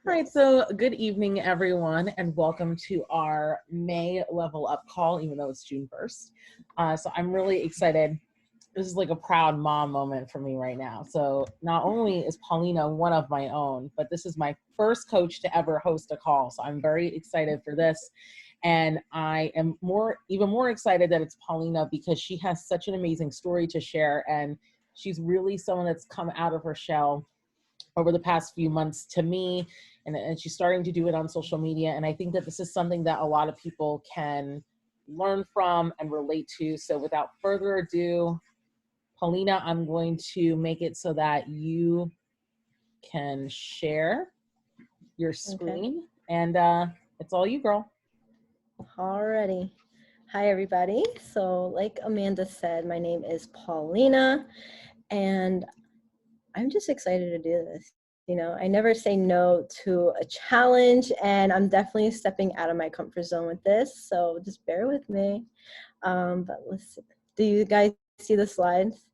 All right, so good evening, everyone, and welcome to our May Level Up call, even though it's June 1st. So I'm really excited. This is like a proud mom moment for me right now. So not only is Paulina one of my own, but this is my first coach to ever host a call. So I'm very excited for this. And I am even more excited that it's Paulina because she has such an amazing story to share. And she's really someone that's come out of her shell over the past few months to me, and she's starting to do it on social media. And I think that this is something that a lot of people can learn from and relate to. So without further ado, Paulina, I'm going to make it so that you can share your screen. Okay. And it's all you, girl. Alrighty. Hi, everybody. So like Amanda said, my name is Paulina, and I'm just excited to do this. You know, I never say no to a challenge, and I'm definitely stepping out of my comfort zone with this. So just bear with me. But let's see. Do you guys see the slides?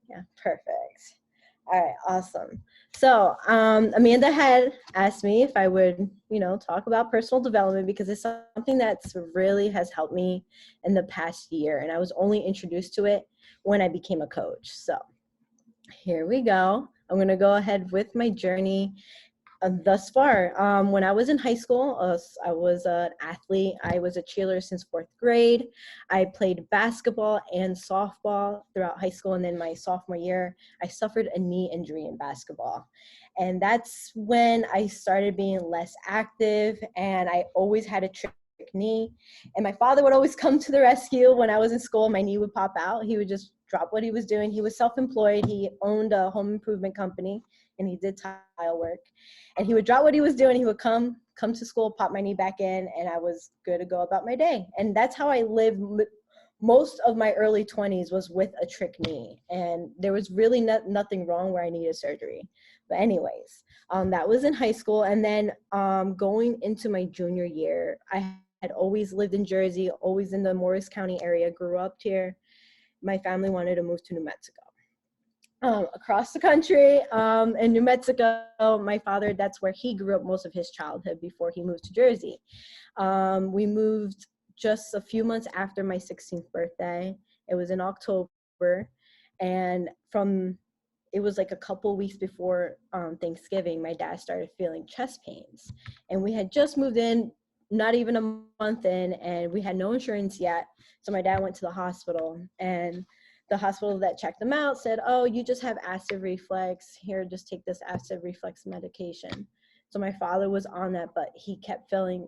Yeah, perfect. All right, awesome. So Amanda had asked me if I would, talk about personal development because it's something that's really has helped me in the past year. And I was only introduced to it when I became a coach. So here we go. I'm going to go ahead with my journey thus far. When I was in high school, I was an athlete. I was a cheerleader since 4th grade. I played basketball and softball throughout high school. And then my sophomore year, I suffered a knee injury in basketball. And that's when I started being less active, and I always had a trick knee. And my father would always come to the rescue when I was in school. My knee would pop out. He would just drop what he was doing. He was self-employed. He owned a home improvement company, and he did tile work. And he would drop what he was doing. He would come to school, pop my knee back in, and I was good to go about my day. And that's how I lived most of my early 20s, was with a trick knee. And there was really nothing wrong where I needed surgery. But anyways, that was in high school. And then going into my junior year, I had always lived in Jersey, always in the Morris County area, grew up here. My family wanted to move to New Mexico. Across the country in New Mexico, my father, that's where he grew up most of his childhood before he moved to Jersey. We moved just a few months after my 16th birthday. It was in October, and it was like a couple weeks before Thanksgiving, my dad started feeling chest pains. And we had just moved in, not even a month in, and we had no insurance yet. So my dad went to the hospital, and the hospital that checked him out said, "Oh, you just have acid reflux. Here, just take this acid reflux medication." So my father was on that, but he kept feeling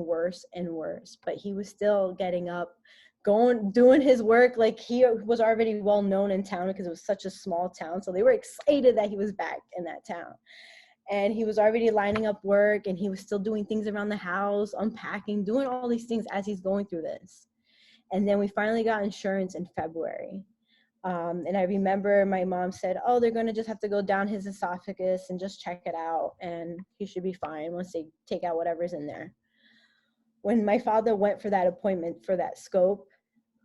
worse and worse. But he was still getting up, doing his work. Like, he was already well known in town because it was such a small town. So they were excited that he was back in that town. And he was already lining up work, and he was still doing things around the house, unpacking, doing all these things as he's going through this. And then we finally got insurance in February. And I remember my mom said, "Oh, they're going to just have to go down his esophagus and just check it out, and he should be fine once they take out whatever's in there." When my father went for that appointment for that scope,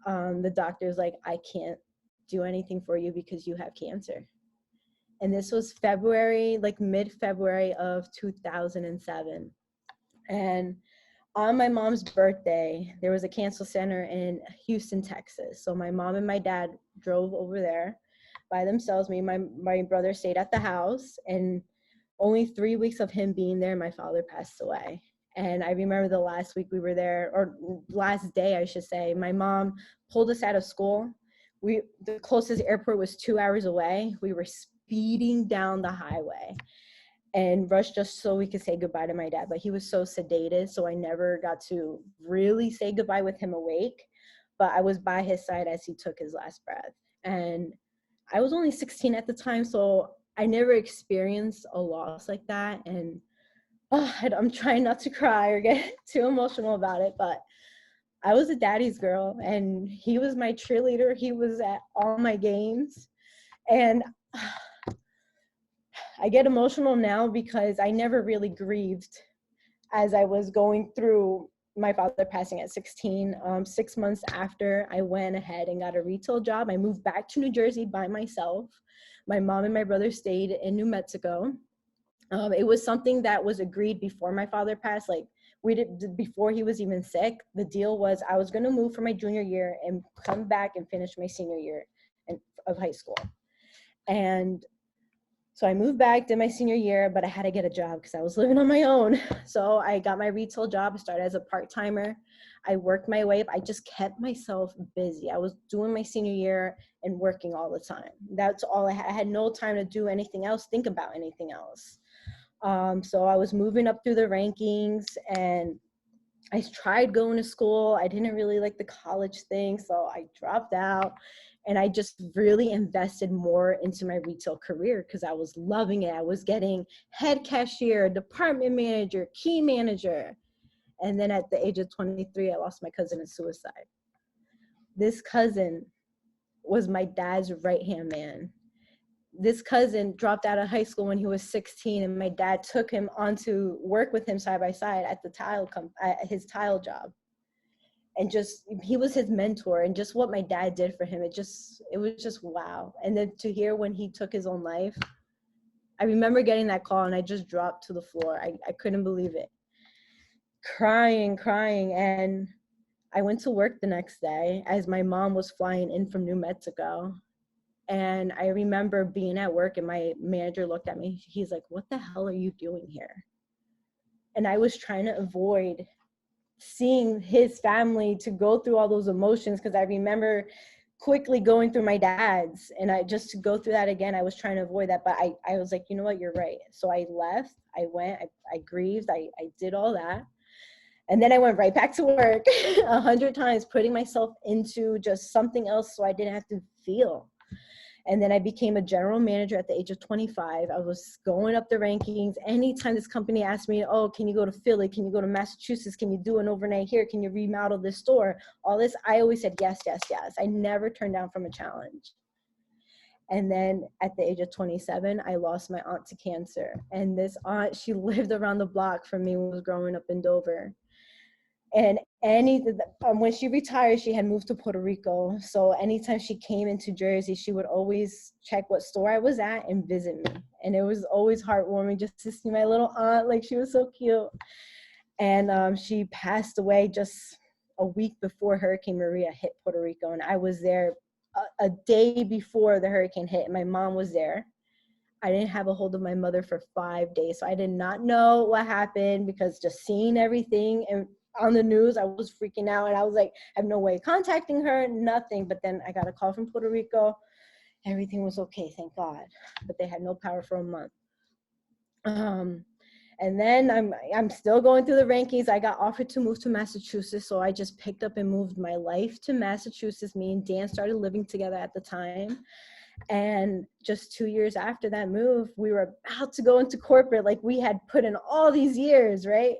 the doctor's like, "I can't do anything for you because you have cancer." And this was February, like mid-February of 2007. And on my mom's birthday, there was a cancer center in Houston, Texas. So my mom and my dad drove over there by themselves. Me and my brother stayed at the house, and only 3 weeks of him being there, my father passed away. And I remember the last week we were there, or last day, I should say, my mom pulled us out of school. The closest airport was 2 hours away. We were speeding down the highway and rushed just so we could say goodbye to my dad. But he was so sedated, so I never got to really say goodbye with him awake. But I was by his side as he took his last breath. And I was only 16 at the time, so I never experienced a loss like that. And I'm trying not to cry or get too emotional about it, but I was a daddy's girl, and he was my cheerleader. He was at all my games. And I get emotional now because I never really grieved as I was going through my father passing at 16. 6 months after, I went ahead and got a retail job. I moved back to New Jersey by myself. My mom and my brother stayed in New Mexico. It was something that was agreed before my father passed. Like we did before he was even sick. The deal was I was going to move for my junior year and come back and finish my senior year of high school. And so I moved back, did my senior year, but I had to get a job because I was living on my own. So I got my retail job. I started as a part-timer. I worked my way up. I just kept myself busy. I was doing my senior year and working all the time. That's all I had. I had no time to do anything else, think about anything else. So I was moving up through the rankings, and I tried going to school. I didn't really like the college thing, so I dropped out. And I just really invested more into my retail career because I was loving it. I was getting head cashier, department manager, key manager. And then at the age of 23, I lost my cousin in suicide. This cousin was my dad's right-hand man. This cousin dropped out of high school when he was 16, and my dad took him on to work with him side by side at his tile job. And just, he was his mentor, and just what my dad did for him, it was just wow. And then to hear when he took his own life, I remember getting that call and I just dropped to the floor. I couldn't believe it. Crying. And I went to work the next day as my mom was flying in from New Mexico. And I remember being at work and my manager looked at me. He's like, "What the hell are you doing here?" And I was trying to avoid seeing his family to go through all those emotions, because I remember quickly going through my dad's, and I just to go through that again, I was trying to avoid that. But I was like, you know what, you're right. So I left, I went, I grieved, I did all that. And then I went right back to work 100 times, putting myself into just something else so I didn't have to feel. And then I became a general manager at the age of 25. I was going up the rankings. Anytime this company asked me, "Oh, can you go to Philly? Can you go to Massachusetts? Can you do an overnight here? Can you remodel this store?" All this, I always said yes, yes, yes. I never turned down from a challenge. And then at the age of 27, I lost my aunt to cancer. And this aunt, she lived around the block from me when I was growing up in Dover. And when she retired, she had moved to Puerto Rico. So anytime she came into Jersey, she would always check what store I was at and visit me. And it was always heartwarming just to see my little aunt. Like, she was so cute. And she passed away just a week before Hurricane Maria hit Puerto Rico. And I was there a day before the hurricane hit. And my mom was there. I didn't have a hold of my mother for 5 days. So I did not know what happened, because just seeing everything and on the news, I was freaking out. And I was like, I have no way of contacting her, nothing. But then I got a call from Puerto Rico. Everything was okay, thank God. But they had no power for a month. And then I'm still going through the rankings. I got offered to move to Massachusetts. So I just picked up and moved my life to Massachusetts. Me and Dan started living together at the time. And just 2 years after that move, we were about to go into corporate. Like, we had put in all these years, right?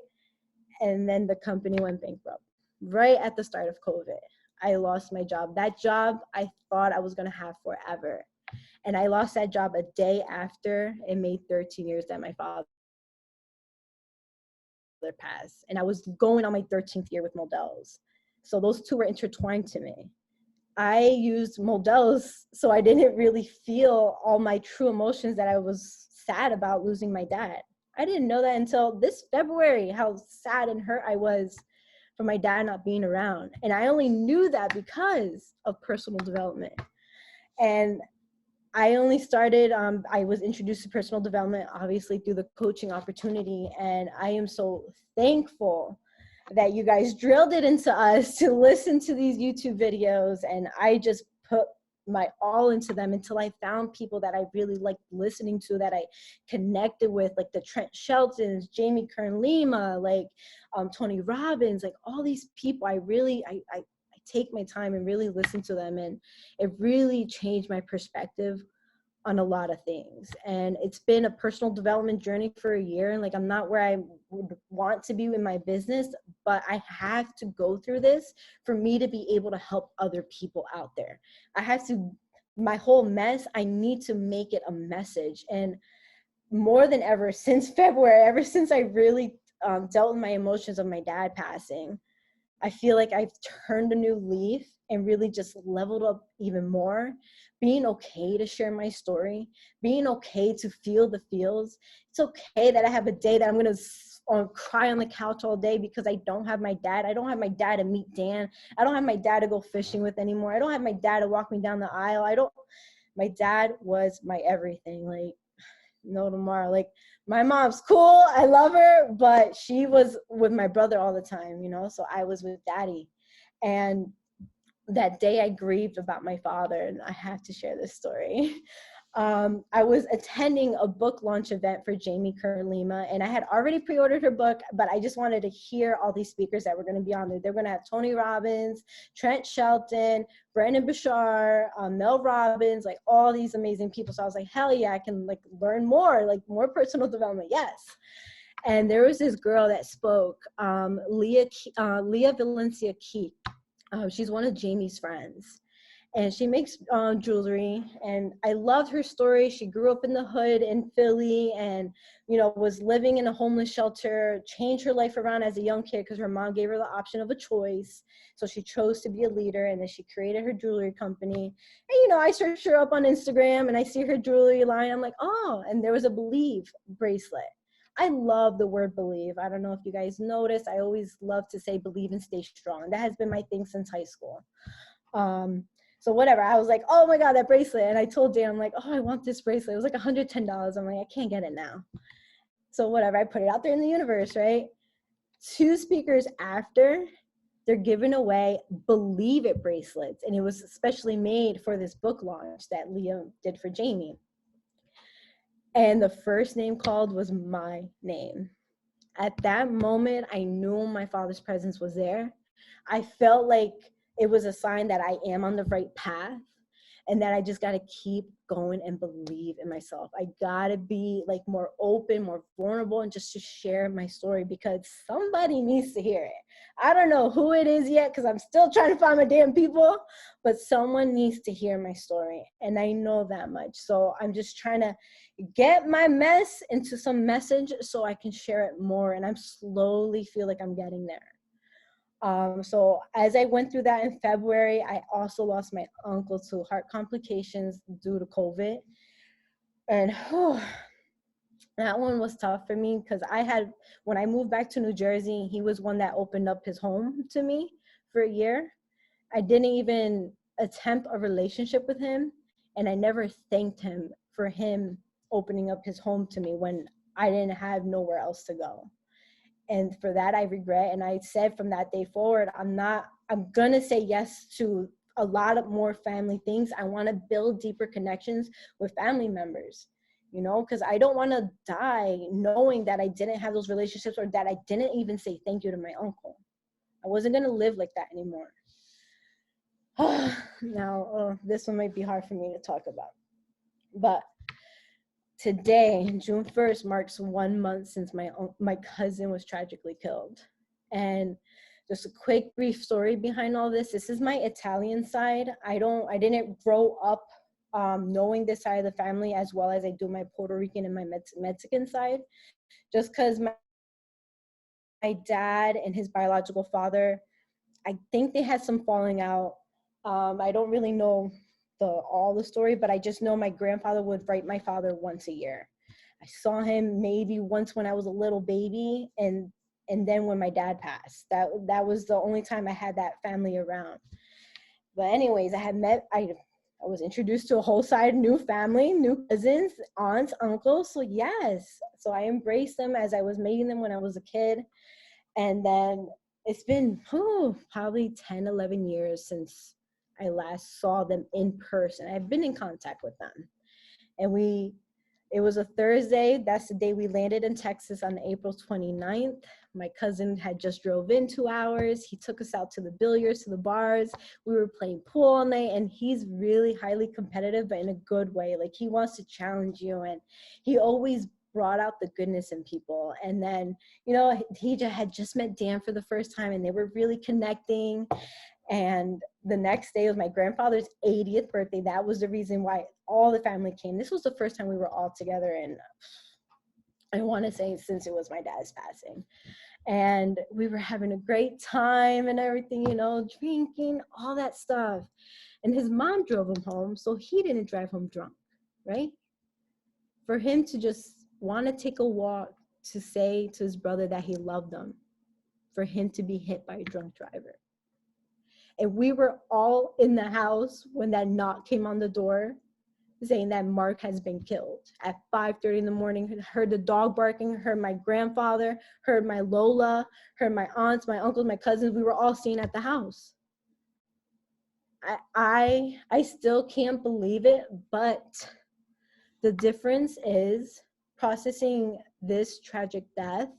And then the company went bankrupt right at the start of COVID. I lost my job. That job I thought I was going to have forever. And I lost that job a day after it made 13 years that my father passed. And I was going on my 13th year with Models. So those two were intertwined to me. I used Models so I didn't really feel all my true emotions that I was sad about losing my dad. I didn't know that until this February, how sad and hurt I was for my dad not being around. And I only knew that because of personal development. And I only started, I was introduced to personal development, obviously, through the coaching opportunity. And I am so thankful that you guys drilled it into us to listen to these YouTube videos. And I just put my all into them until I found people that I really liked listening to, that I connected with, like the Trent Sheltons, Jamie Kern Lima, like Tony Robbins, like all these people. I take my time and really listen to them. And it really changed my perspective on a lot of things. And it's been a personal development journey for a year. And like, I'm not where I would want to be in my business, but I have to go through this for me to be able to help other people out there. I have to, my whole mess, I need to make it a message. And more than ever since February, ever since I really dealt with my emotions of my dad passing, I feel like I've turned a new leaf and really just leveled up even more. Being okay to share my story, being okay to feel the feels. It's okay that I have a day that I'm going to cry on the couch all day because I don't have my dad. I don't have my dad to meet Dan. I don't have my dad to go fishing with anymore. I don't have my dad to walk me down the aisle. My dad was my everything. Like, no tomorrow. Like, my mom's cool, I love her, but she was with my brother all the time, you know, so I was with daddy. And that day I grieved about my father, and I have to share this story. I was attending a book launch event for Jamie Kerr Lima, and I had already pre-ordered her book, but I just wanted to hear all these speakers that were going to be on there. They're going to have Tony Robbins, Trent Shelton, Brandon Bashar, Mel Robbins, like all these amazing people. So I was like, hell yeah, I can like learn more, like more personal development. Yes. And there was this girl that spoke, Leah Valencia Key. She's one of Jamie's friends. And she makes jewelry, and I loved her story. She grew up in the hood in Philly and, you know, was living in a homeless shelter, changed her life around as a young kid because her mom gave her the option of a choice. So she chose to be a leader, and then she created her jewelry company. And, you know, I searched her up on Instagram and I see her jewelry line. I'm like, oh, and there was a Believe bracelet. I love the word believe. I don't know if you guys notice. I always love to say believe and stay strong. That has been my thing since high school. So whatever, I was like, oh my God, that bracelet. And I told Dan, I'm like, oh, I want this bracelet. It was like $110. I'm like, I can't get it now. So whatever, I put it out there in the universe, right? 2 speakers after, they're giving away Believe It bracelets. And it was especially made for this book launch that Leah did for Jamie. And the first name called was my name. At that moment, I knew my father's presence was there. I felt like it was a sign that I am on the right path and that I just got to keep going and believe in myself. I got to be like more open, more vulnerable, and just to share my story because somebody needs to hear it. I don't know who it is yet because I'm still trying to find my damn people, but someone needs to hear my story. And I know that much. So I'm just trying to get my mess into some message so I can share it more. And I'm slowly feel like I'm getting there. So as I went through that in February, I also lost my uncle to heart complications due to COVID. And that one was tough for me because when I moved back to New Jersey, he was one that opened up his home to me for a year. I didn't even attempt a relationship with him, and I never thanked him for him opening up his home to me when I didn't have nowhere else to go. And for that, I regret. And I said from that day forward, I'm going to say yes to a lot of more family things. I want to build deeper connections with family members, you know, because I don't want to die knowing that I didn't have those relationships or that I didn't even say thank you to my uncle. I wasn't going to live like that anymore. Now, this one might be hard for me to talk about. But today, June 1st, marks 1 month since my cousin was tragically killed. And just a quick, brief story behind all this. This is my Italian side. I didn't grow up knowing this side of the family as well as I do my Puerto Rican and my Mexican side. Just because my dad and his biological father, I think they had some falling out. I don't really know all the story, but I just know my grandfather would write my father once a year. I saw him maybe once when I was a little baby, and then when my dad passed. That was the only time I had that family around. But anyways, I was introduced to a whole side, new family, new cousins, aunts, uncles. So yes, so I embraced them as I was meeting them when I was a kid. And then it's been probably 10, 11 years since I last saw them in person. I've been in contact with them. And it was a Thursday. That's the day we landed in Texas on April 29th. My cousin had just drove in 2 hours. He took us out to the billiards, to the bars. We were playing pool all night, and he's really highly competitive, but in a good way. Like, he wants to challenge you, and he always brought out the goodness in people. And then, you know, he had just met Dan for the first time, and they were really connecting. And the next day was my grandfather's 80th birthday. That was the reason why all the family came. This was the first time we were all together, and I want to say since it was my dad's passing. And we were having a great time and everything, you know, drinking, all that stuff. And his mom drove him home, so he didn't drive home drunk, right? For him to just want to take a walk to say to his brother that he loved him, for him to be hit by a drunk driver. And we were all in the house when that knock came on the door saying that Mark has been killed at 5:30 in the morning. Heard the dog barking, heard my grandfather, heard my Lola, heard my aunts, my uncles, my cousins. We were all staying at the house. I still can't believe it, but the difference is processing this tragic death.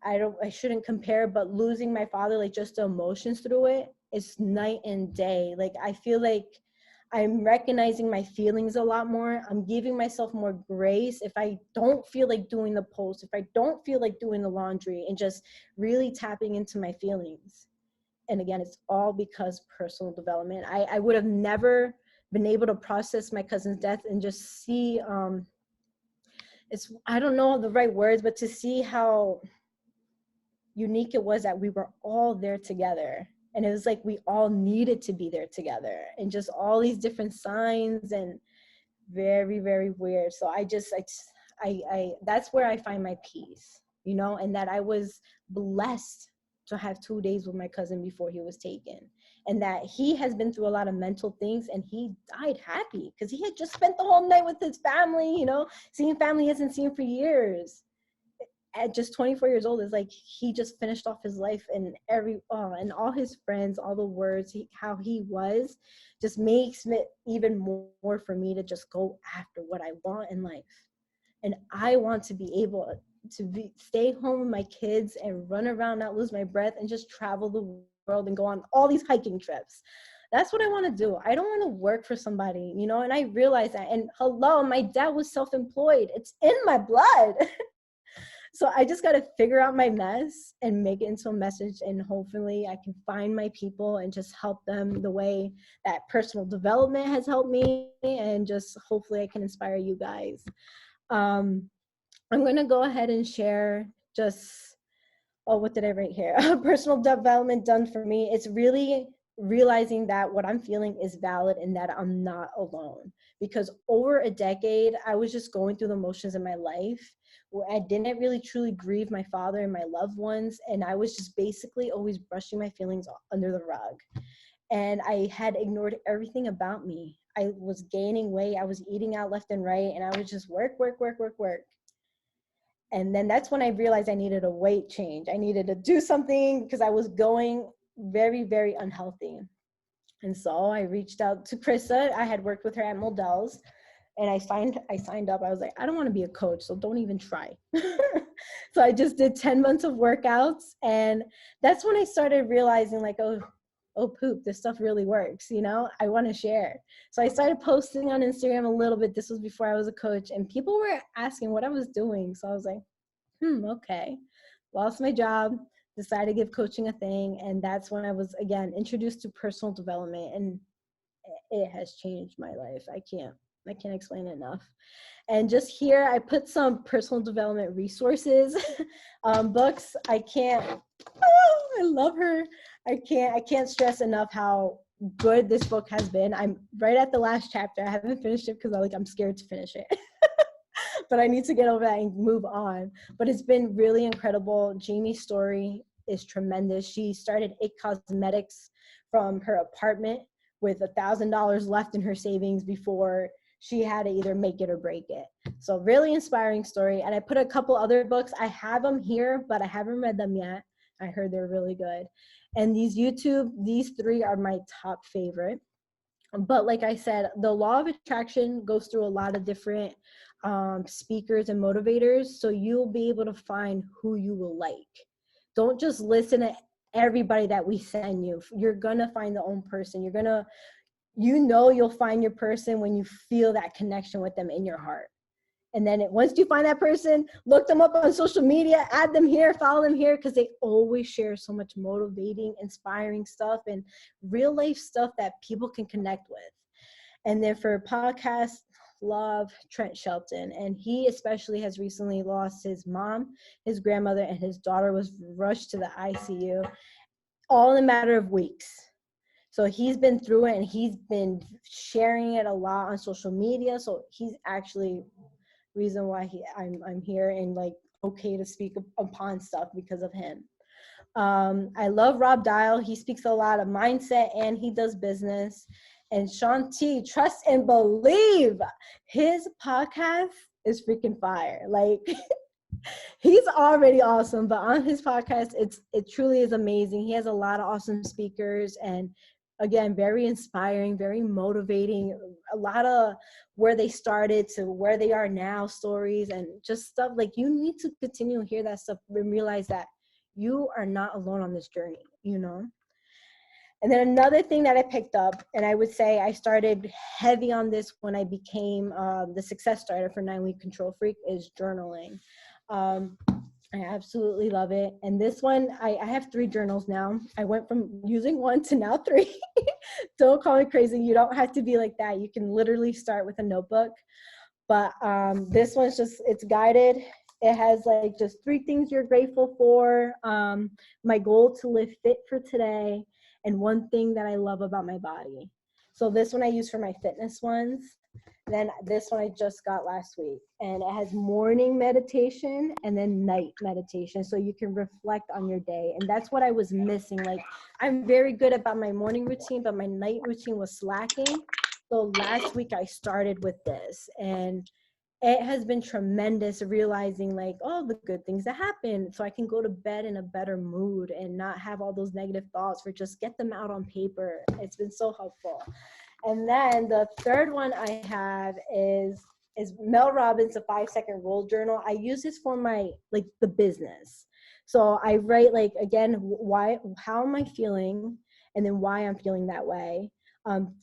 I shouldn't compare, but losing my father, like just the emotions through it, is night and day. Like I feel like I'm recognizing my feelings a lot more. I'm giving myself more grace if I don't feel like doing the post, if I don't feel like doing the laundry, and just really tapping into my feelings. And again, it's all because personal development. I would have never been able to process my cousin's death and just see, I don't know the right words, but to see how unique it was that we were all there together. And it was like we all needed to be there together, and just all these different signs, and very, very weird. So I that's where I find my peace, you know, and that I was blessed to have 2 days with my cousin before he was taken, and that he has been through a lot of mental things, and he died happy because he had just spent the whole night with his family, you know, seeing family he hasn't seen for years. At just 24 years old, is like he just finished off his life, and and all his friends, all the words, how he was, just makes it even more for me to just go after what I want in life. And I want to be able to stay home with my kids and run around, not lose my breath, and just travel the world and go on all these hiking trips. That's what I want to do. I don't want to work for somebody, you know, and I realize that. And hello, my dad was self-employed. It's in my blood. So I just got to figure out my mess and make it into a message, and hopefully I can find my people and just help them the way that personal development has helped me, and just hopefully I can inspire you guys. I'm going to go ahead and share what did I write here? Personal development done for me. It's really realizing that what I'm feeling is valid and that I'm not alone. Because over a decade, I was just going through the motions in my life where I didn't really truly grieve my father and my loved ones. And I was just basically always brushing my feelings under the rug. And I had ignored everything about me. I was gaining weight. I was eating out left and right. And I was just work. And then that's when I realized I needed a weight change. I needed to do something because I was going very, very unhealthy. And so I reached out to Krista. I had worked with her at Modell's, and I signed up. I was like, I don't want to be a coach, so don't even try. So I just did 10 months of workouts. And that's when I started realizing, like, oh poop, this stuff really works, you know, I want to share. So I started posting on Instagram a little bit. This was before I was a coach, and people were asking what I was doing. So I was like, okay. Lost my job, decided to give coaching a thing. And that's when I was, again, introduced to personal development, and it has changed my life. I can't explain it enough. And just here, I put some personal development resources, books. I love her. I can't stress enough how good this book has been. I'm right at the last chapter. I haven't finished it because I'm scared to finish it. But I need to get over that and move on. But it's been really incredible. Jamie's story is tremendous. She started It Cosmetics from her apartment with $1,000 left in her savings before she had to either make it or break it. So really inspiring story. And I put a couple other books. I have them here, but I haven't read them yet. I heard they're really good. And these three are my top favorite. But like I said, the law of attraction goes through a lot of different speakers and motivators. So you'll be able to find who you will like. Don't just listen to everybody that we send you. You're going to find the own person. You'll find your person when you feel that connection with them in your heart. And then once you find that person, look them up on social media, add them here, follow them here, because they always share so much motivating, inspiring stuff and real life stuff that people can connect with. And then for podcasts, love Trent Shelton. And he especially has recently lost his mom, his grandmother, and his daughter was rushed to the ICU all in a matter of weeks. So he's been through it and he's been sharing it a lot on social media. So he's actually reason why I'm here and like okay to speak upon stuff because of him. I love Rob Dial. He speaks a lot of mindset and he does business. And Sean T, Trust and Believe. His podcast is freaking fire. Like he's already awesome, but on his podcast, it truly is amazing. He has a lot of awesome speakers and again, very inspiring, very motivating, a lot of where they started to where they are now stories and just stuff like you need to continue to hear that stuff and realize that you are not alone on this journey, you know? And then another thing that I picked up, and I would say I started heavy on this when I became the success starter for 9-Week Control Freak, is journaling. I absolutely love it. And this one, I have 3 journals now. I went from using 1 to now 3. Don't call me crazy. You don't have to be like that. You can literally start with a notebook. But this one's just, it's guided. It has like just 3 things you're grateful for. My goal to live fit for today. And 1 thing that I love about my body. So this one I use for my fitness ones. Then this one I just got last week. And it has morning meditation and then night meditation. So you can reflect on your day. And that's what I was missing. Like I'm very good about my morning routine, but my night routine was slacking. So last week I started with this. And it has been tremendous realizing like, oh, the good things that happen. So I can go to bed in a better mood and not have all those negative thoughts or just get them out on paper. It's been so helpful. And then the third one I have is Mel Robbins, a 5-second rule journal. I use this for my, like the business. So I write like, again, how am I feeling? And then why I'm feeling that way.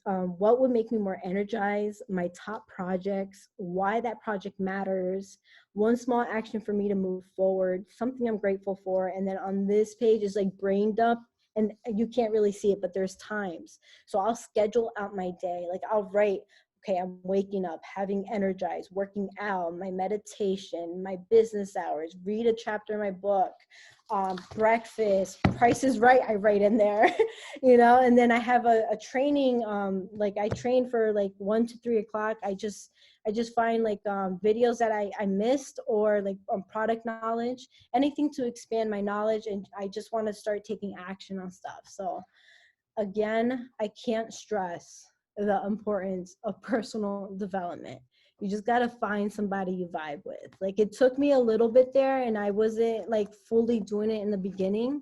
What would make me more energized, my top projects, why that project matters, 1 small action for me to move forward, something I'm grateful for. And then on this page is like brain dump, and you can't really see it, but there's times. So I'll schedule out my day. Like I'll write, okay, I'm waking up, having energized, working out, my meditation, my business hours, read a chapter in my book, breakfast, Price is Right, I write in there, you know, and then I have a training, like I train for like 1 to 3 o'clock. I just find like videos that I missed or like product knowledge, anything to expand my knowledge. And I just want to start taking action on stuff. So again, I can't stress the importance of personal development. You just got to find somebody you vibe with. Like it took me a little bit there and I wasn't like fully doing it in the beginning.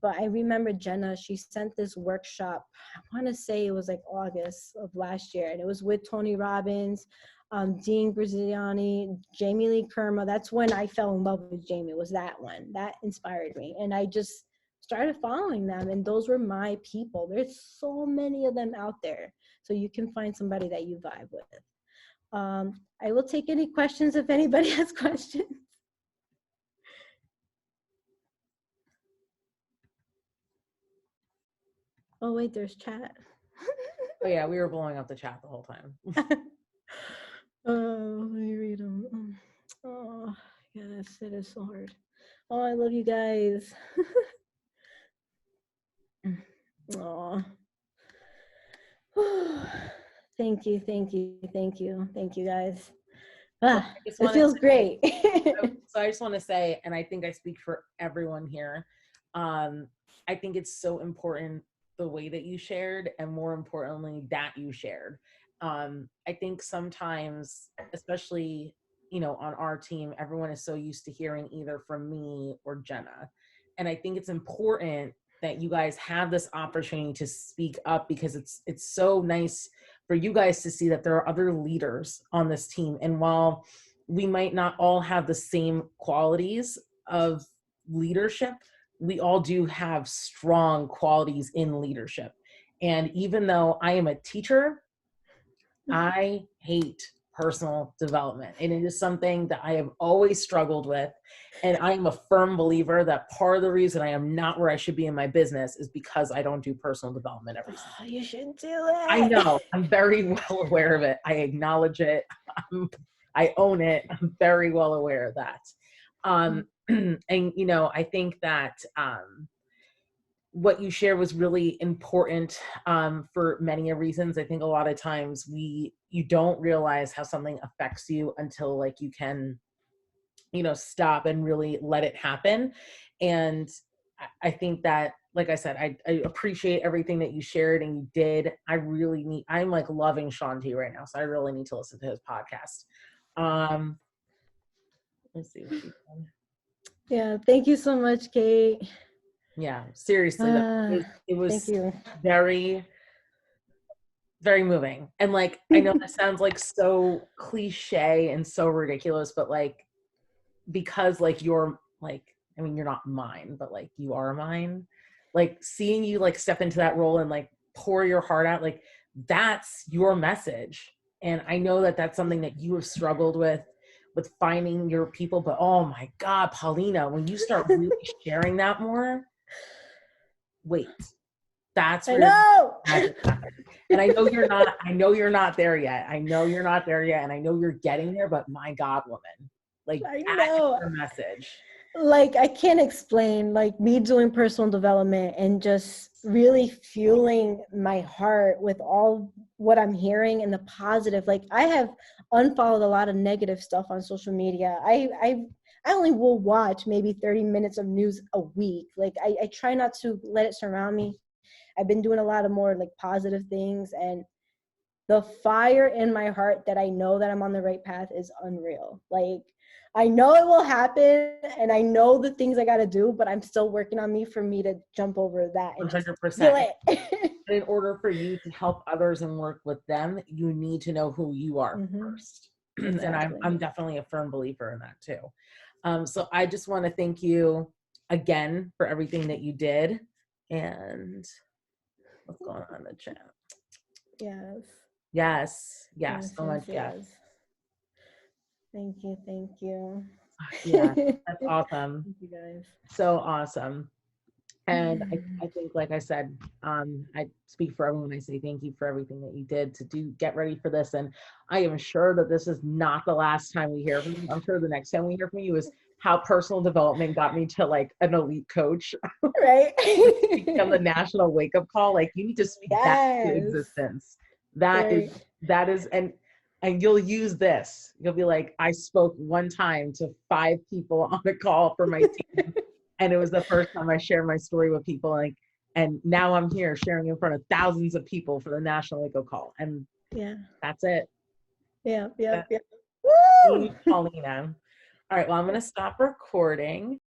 But I remember Jenna, she sent this workshop, I want to say it was like August of last year. And it was with Tony Robbins, Dean Graziani, Jamie Lee Kerma. That's when I fell in love with Jamie, was that one. That inspired me. And I just started following them. And those were my people. There's so many of them out there. So you can find somebody that you vibe with. I will take any questions if anybody has questions. Oh, wait, there's chat. Oh, yeah, we were blowing up the chat the whole time. Oh, let me read them. Oh, yes, it is so hard. Oh, I love you guys. Oh. Thank you, thank you, thank you, thank you, guys. It feels great. So I just want to say, and I think I speak for everyone here, I think it's so important the way that you shared, and more importantly, that you shared. I think sometimes, especially, you know, on our team, everyone is so used to hearing either from me or Jenna. And I think it's important that you guys have this opportunity to speak up, because it's so nice for you guys to see that there are other leaders on this team. And while we might not all have the same qualities of leadership, we all do have strong qualities in leadership. And even though I am a teacher, I hate personal development. And it is something that I have always struggled with. And I am a firm believer that part of the reason I am not where I should be in my business is because I don't do personal development every single day. You should do it. I know. I'm very well aware of it. I acknowledge it. I own it. I'm very well aware of that. And, you know, I think that what you shared was really important for many reasons. I think a lot of times you don't realize how something affects you until like you can, you know, stop and really let it happen. And I think that, like I said, I appreciate everything that you shared and you did. I'm like loving Sean T right now. So I really need to listen to his podcast. Let's see what she's done. Yeah. Thank you so much, Kate. Yeah, seriously, it was thank you. very, very moving. And like, I know that sounds like so cliche and so ridiculous, but like, because like you're like, I mean, you're not mine, but like you are mine. Like seeing you like step into that role and like pour your heart out, like that's your message. And I know that that's something that you have struggled with finding your people, but oh my God, Paulina, when you start really sharing that more, wait, that's where magic happens. And I know you're not there yet. I know you're not there yet. And I know you're getting there, but my God, woman, like that is your message. Like I can't explain, like me doing personal development and just really fueling my heart with all what I'm hearing and the positive. Like I have unfollowed a lot of negative stuff on social media. I only will watch maybe 30 minutes of news a week. Like I try not to let it surround me. I've been doing a lot of more like positive things, and the fire in my heart that I know that I'm on the right path is unreal. Like I know it will happen and I know the things I got to do, but I'm still working on me for me to jump over that and 100%. Just do it. In order for you to help others and work with them, you need to know who you are first. Exactly. And I'm definitely a firm believer in that too. So I just want to thank you again for everything that you did. And what's going on in the chat? Yes, so much. Yes. Thank you. Yeah, that's awesome. Thank you guys. So awesome. And I think, like I said, I speak for everyone when I say thank you for everything that you did to get ready for this. And I am sure that this is not the last time we hear from you. I'm sure the next time we hear from you is how personal development got me to like an elite coach. Right. On the national wake up call. Like you need to speak that to existence. That is, and you'll use this. You'll be like, I spoke one time to 5 people on a call for my team. And it was the first time I shared my story with people. Like, and now I'm here sharing in front of thousands of people for the national wake up call. And that's it. Yeah. Woo! Paulina. All right. Well, I'm going to stop recording.